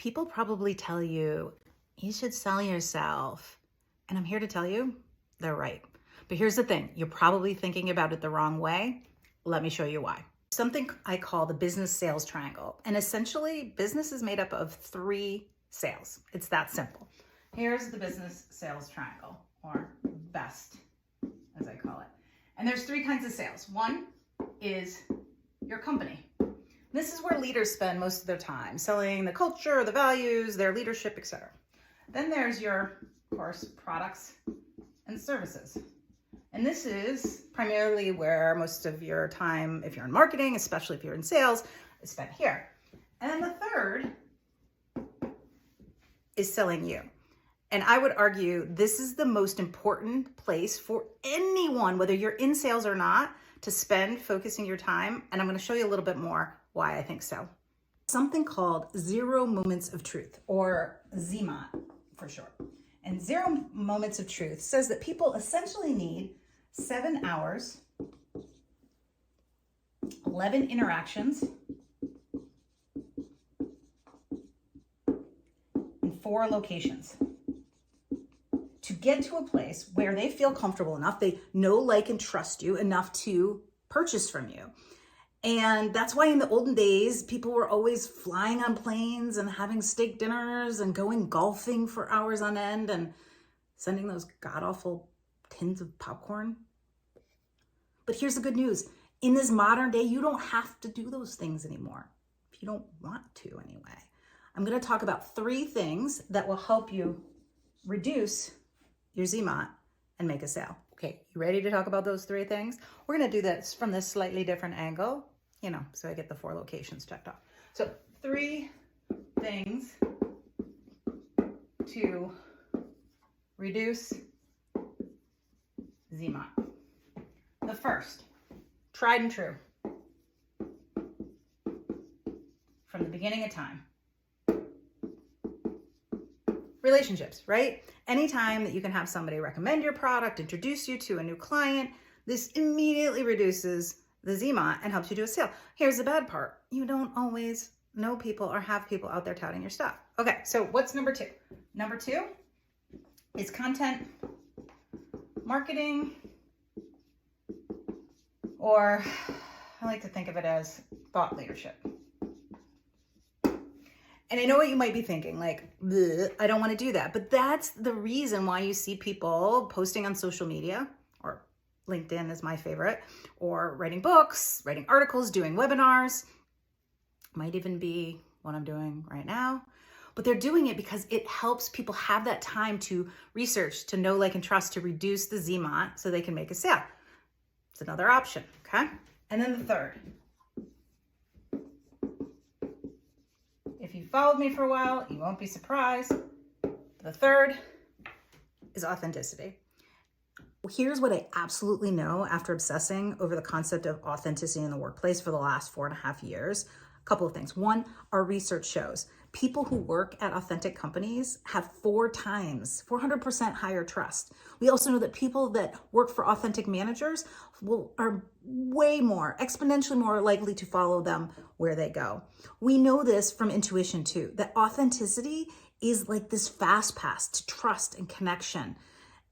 People probably tell you, you should sell yourself. And I'm here to tell you, they're right. But here's the thing, you're probably thinking about it the wrong way. Let me show you why. Something I call the business sales triangle. And essentially, business is made up of 3 sales. It's that simple. Here's the business sales triangle, or BEST, as I call it. And there's 3 kinds of sales. One is your company. This is where leaders spend most of their time, selling the culture, the values, their leadership, etc. Then there's your, of course, products and services. And this is primarily where most of your time, if you're in marketing, especially if you're in sales, is spent here. And then the third is selling you. And I would argue this is the most important place for anyone, whether you're in sales or not, to spend focusing your time. And I'm going to show you a little bit more why I think so. Something called 0 moments of truth, or ZMOT for short. And 0 moments of truth says that people essentially need 7 hours, 11 interactions, and 4 locations to get to a place where they feel comfortable enough, they know, like, and trust you enough to purchase from you. And that's why in the olden days, people were always flying on planes and having steak dinners and going golfing for hours on end and sending those god-awful tins of popcorn. But here's the good news. In this modern day, you don't have to do those things anymore, if you don't want to anyway. I'm going to talk about 3 things that will help you reduce your ZMOT and make a sale. Okay, you ready to talk about those 3 things? We're going to do this from this slightly different angle, so I get the 4 locations checked off. So 3 things to reduce ZMOT. The first, tried and true, from the beginning of time. Relationships, right? Anytime that you can have somebody recommend your product, introduce you to a new client, this immediately reduces the ZMOT and helps you do a sale. Here's the bad part. You don't always know people or have people out there touting your stuff. Okay, so what's number 2? Number 2 is content marketing, or I like to think of it as thought leadership. And I know what you might be thinking, like, I don't want to do that. But that's the reason why you see people posting on social media, or LinkedIn is my favorite, or writing books, writing articles, doing webinars. Might even be what I'm doing right now. But they're doing it because it helps people have that time to research, to know, like, and trust, to reduce the ZMOT so they can make a sale. It's another option, okay? And then the third. If you followed me for a while, you won't be surprised. The third is authenticity. Here's what I absolutely know after obsessing over the concept of authenticity in the workplace for the last 4.5 years. A couple of things. One, our research shows people who work at authentic companies have 400% higher trust. We also know that people that work for authentic managers are way more, exponentially more likely to follow them where they go. We know this from intuition too, that authenticity is like this fast pass to trust and connection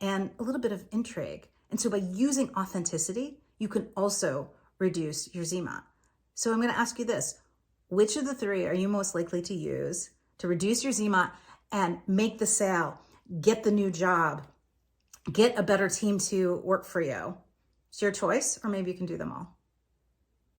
and a little bit of intrigue. And so by using authenticity, you can also reduce your ZMOT. So I'm going to ask you this. Which of the 3 are you most likely to use to reduce your ZMOT and make the sale, get the new job, get a better team to work for you? It's your choice, or maybe you can do them all.